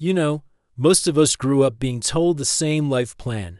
You know, most of us grew up being told the same life plan.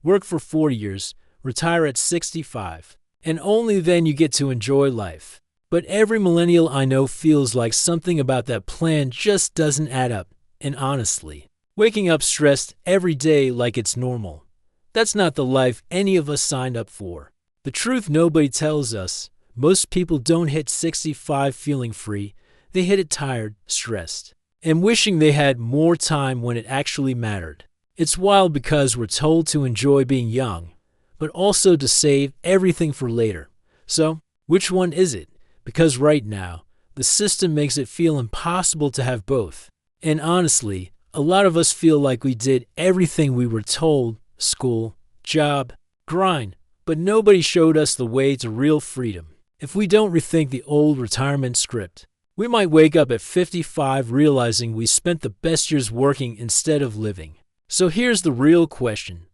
Work for 4 years, retire at 65, and only then you get to enjoy life. But every millennial I know feels like something about that plan just doesn't add up. And honestly, waking up stressed every day like it's normal, that's not the life any of us signed up for. The truth nobody tells us, most people don't hit 65 feeling free, they hit it tired, stressed, and wishing they had more time when it actually mattered. It's wild because we're told to enjoy being young, but also to save everything for later. So, which one is it? Because right now, the system makes it feel impossible to have both. And honestly, a lot of us feel like we did everything we were told: school, job, grind, but nobody showed us the way to real freedom. If we don't rethink the old retirement script, we might wake up at 55 realizing we spent the best years working instead of living. So here's the real question.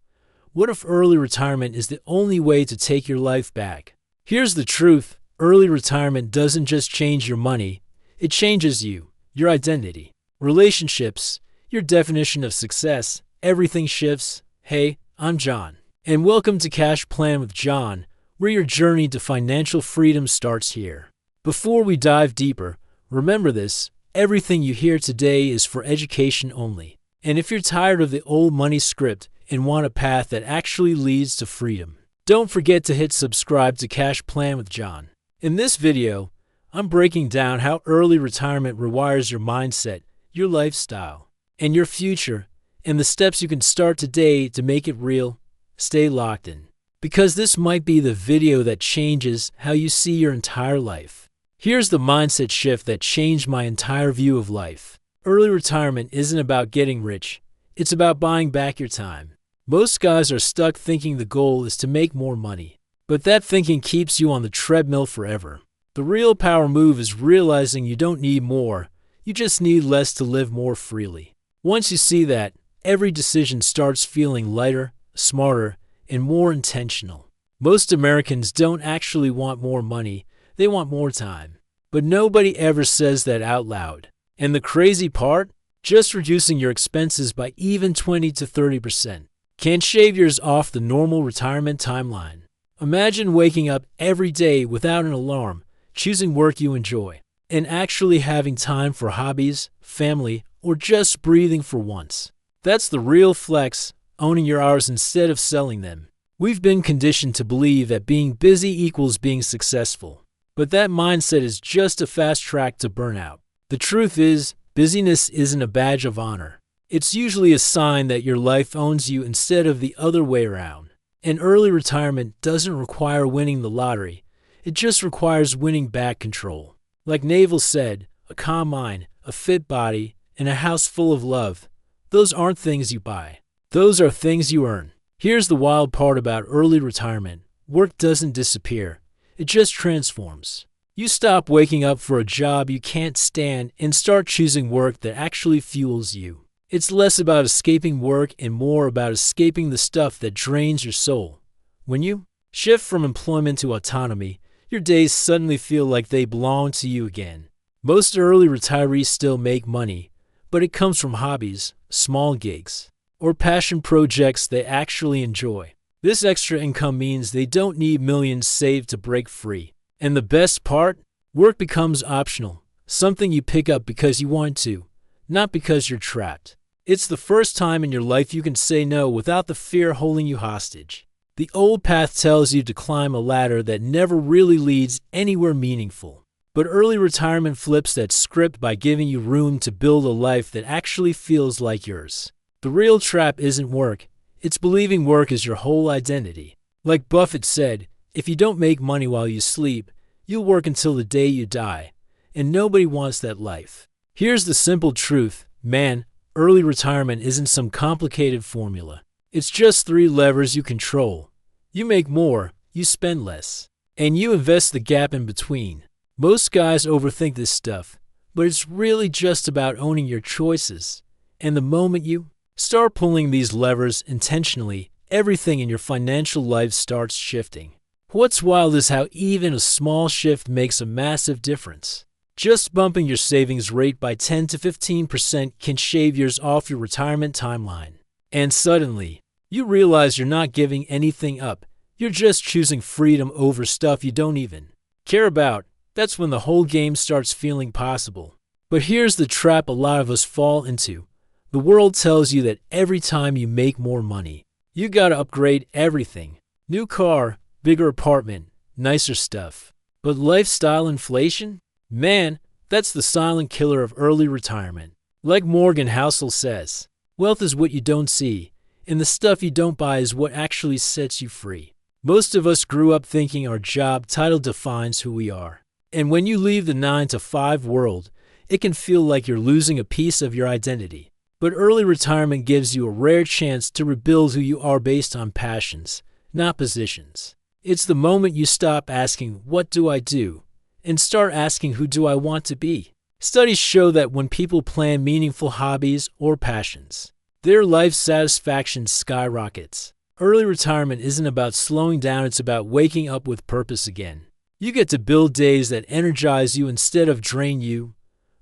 What if early retirement is the only way to take your life back? Here's the truth. Early retirement doesn't just change your money, it changes you, your identity, relationships, your definition of success. Everything shifts. Hey, I'm John, and welcome to Cash Plan with John, where your journey to financial freedom starts here. Before we dive deeper, remember this: everything you hear today is for education only. And if you're tired of the old money script and want a path that actually leads to freedom, don't forget to hit subscribe to Cash Plan with John. In this video, I'm breaking down how early retirement rewires your mindset, your lifestyle, and your future, and the steps you can start today to make it real. Stay locked in, because this might be the video that changes how you see your entire life. Here's the mindset shift that changed my entire view of life. Early retirement isn't about getting rich, it's about buying back your time. Most guys are stuck thinking the goal is to make more money, but that thinking keeps you on the treadmill forever. The real power move is realizing you don't need more, you just need less to live more freely. Once you see that, every decision starts feeling lighter, smarter, and more intentional. Most Americans don't actually want more money, they want more time. But nobody ever says that out loud. And the crazy part? Just reducing your expenses by even 20 to 30% can shave years off the normal retirement timeline. Imagine waking up every day without an alarm, choosing work you enjoy, and actually having time for hobbies, family, or just breathing for once. That's the real flex, owning your hours instead of selling them. We've been conditioned to believe that being busy equals being successful, but that mindset is just a fast track to burnout. The truth is, busyness isn't a badge of honor. It's usually a sign that your life owns you instead of the other way around. And early retirement doesn't require winning the lottery. It just requires winning back control. Like Naval said, a calm mind, a fit body, and a house full of love. Those aren't things you buy. Those are things you earn. Here's the wild part about early retirement. Work doesn't disappear. It just transforms. You stop waking up for a job you can't stand and start choosing work that actually fuels you. It's less about escaping work and more about escaping the stuff that drains your soul. When you shift from employment to autonomy, your days suddenly feel like they belong to you again. Most early retirees still make money, but it comes from hobbies, small gigs, or passion projects they actually enjoy. This extra income means they don't need millions saved to break free. And the best part? Work becomes optional, something you pick up because you want to, not because you're trapped. It's the first time in your life you can say no without the fear holding you hostage. The old path tells you to climb a ladder that never really leads anywhere meaningful. But early retirement flips that script by giving you room to build a life that actually feels like yours. The real trap isn't work, it's believing work is your whole identity. Like Buffett said, if you don't make money while you sleep, you'll work until the day you die. And nobody wants that life. Here's the simple truth, man. Early retirement isn't some complicated formula. It's just 3 levers you control. You make more, you spend less, and you invest the gap in between. Most guys overthink this stuff, but it's really just about owning your choices. And the moment you start pulling these levers intentionally, everything in your financial life starts shifting. What's wild is how even a small shift makes a massive difference. Just bumping your savings rate by 10 to 15% can shave years off your retirement timeline. And suddenly, you realize you're not giving anything up. You're just choosing freedom over stuff you don't even care about. That's when the whole game starts feeling possible. But here's the trap a lot of us fall into. The world tells you that every time you make more money, you gotta upgrade everything. New car, bigger apartment, nicer stuff. But lifestyle inflation? Man, that's the silent killer of early retirement. Like Morgan Housel says, wealth is what you don't see, and the stuff you don't buy is what actually sets you free. Most of us grew up thinking our job title defines who we are. And when you leave the 9-to-5 world, it can feel like you're losing a piece of your identity. But early retirement gives you a rare chance to rebuild who you are based on passions, not positions. It's the moment you stop asking, "What do I do?" and start asking, "Who do I want to be?" Studies show that when people plan meaningful hobbies or passions, their life satisfaction skyrockets. Early retirement isn't about slowing down, it's about waking up with purpose again. You get to build days that energize you instead of drain you.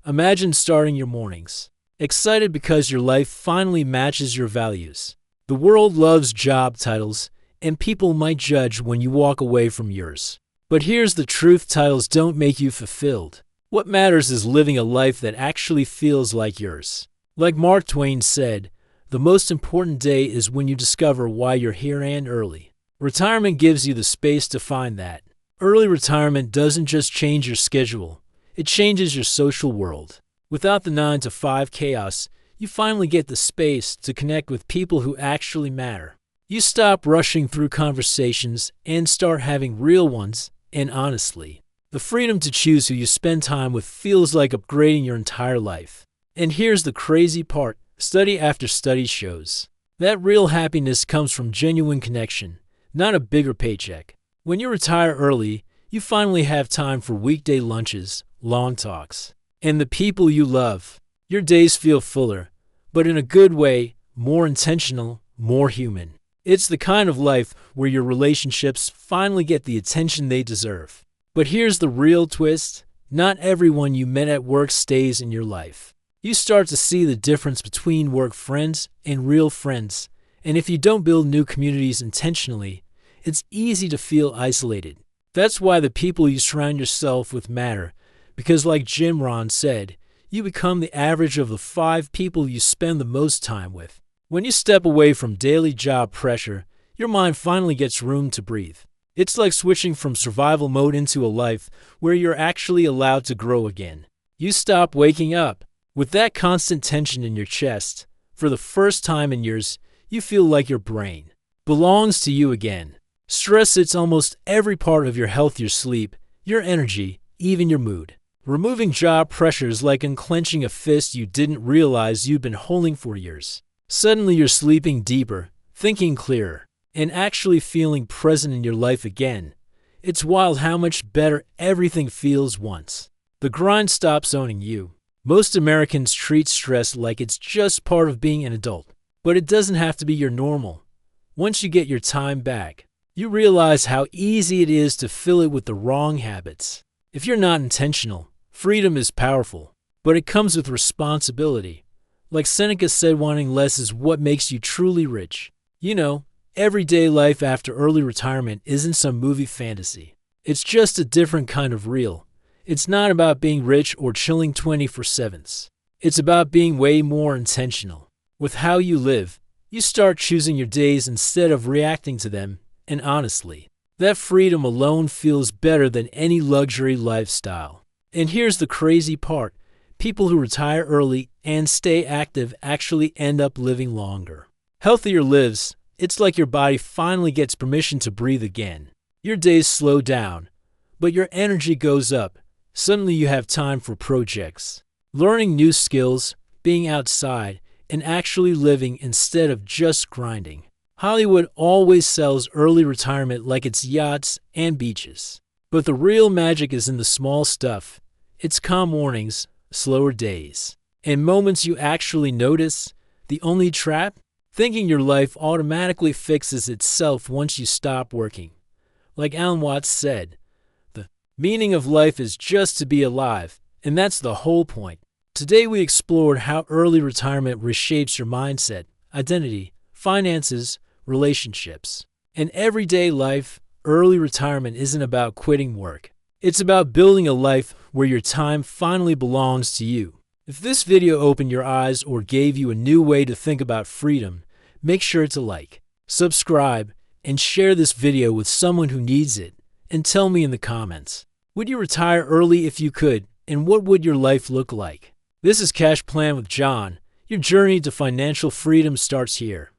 Imagine starting your mornings excited because your life finally matches your values. The world loves job titles, and people might judge when you walk away from yours. But here's the truth: titles don't make you fulfilled. What matters is living a life that actually feels like yours. Like Mark Twain said, the most important day is when you discover why you're here. And early retirement gives you the space to find that. Early retirement doesn't just change your schedule, it changes your social world. Without the 9-to-5 chaos, you finally get the space to connect with people who actually matter. You stop rushing through conversations and start having real ones, and honestly, the freedom to choose who you spend time with feels like upgrading your entire life. And here's the crazy part: study after study shows that real happiness comes from genuine connection, not a bigger paycheck. When you retire early, you finally have time for weekday lunches, long talks, and the people you love. Your days feel fuller, but in a good way, more intentional, more human. It's the kind of life where your relationships finally get the attention they deserve. But here's the real twist: not everyone you met at work stays in your life. You start to see the difference between work friends and real friends. And if you don't build new communities intentionally, it's easy to feel isolated. That's why the people you surround yourself with matter. Because like Jim Rohn said, you become the average of the 5 people you spend the most time with. When you step away from daily job pressure, your mind finally gets room to breathe. It's like switching from survival mode into a life where you're actually allowed to grow again. You stop waking up with that constant tension in your chest. For the first time in years, you feel like your brain belongs to you again. Stress sits almost every part of your health: your sleep, your energy, even your mood. Removing job pressure is like unclenching a fist you didn't realize you'd been holding for years. Suddenly you're sleeping deeper, thinking clearer, and actually feeling present in your life again. It's wild how much better everything feels once the grind stops owning you. Most Americans treat stress like it's just part of being an adult, but it doesn't have to be your normal. Once you get your time back, you realize how easy it is to fill it with the wrong habits. If you're not intentional, freedom is powerful, but it comes with responsibility. Like Seneca said, wanting less is what makes you truly rich. You know, everyday life after early retirement isn't some movie fantasy. It's just a different kind of real. It's not about being rich or chilling 24/7. It's about being way more intentional with how you live. You start choosing your days instead of reacting to them, and honestly, that freedom alone feels better than any luxury lifestyle. And here's the crazy part: people who retire early and stay active actually end up living longer. Healthier lives. It's like your body finally gets permission to breathe again. Your days slow down, but your energy goes up. Suddenly you have time for projects, learning new skills, being outside, and actually living instead of just grinding. Hollywood always sells early retirement like it's yachts and beaches. But the real magic is in the small stuff. It's calm mornings, slower days, and moments you actually notice. The only trap? Thinking your life automatically fixes itself once you stop working. Like Alan Watts said, the meaning of life is just to be alive, And that's the whole point. Today we explored how early retirement reshapes your mindset, identity, finances, relationships, and everyday life. Early retirement isn't about quitting work. It's about building a life where your time finally belongs to you. If this video opened your eyes or gave you a new way to think about freedom, make sure to like, subscribe, and share this video with someone who needs it. And tell me in the comments, would you retire early if you could, and what would your life look like? This is Cash Plan with John. Your journey to financial freedom starts here.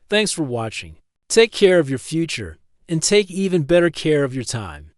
Thanks for watching. Take care of your future, and take even better care of your time.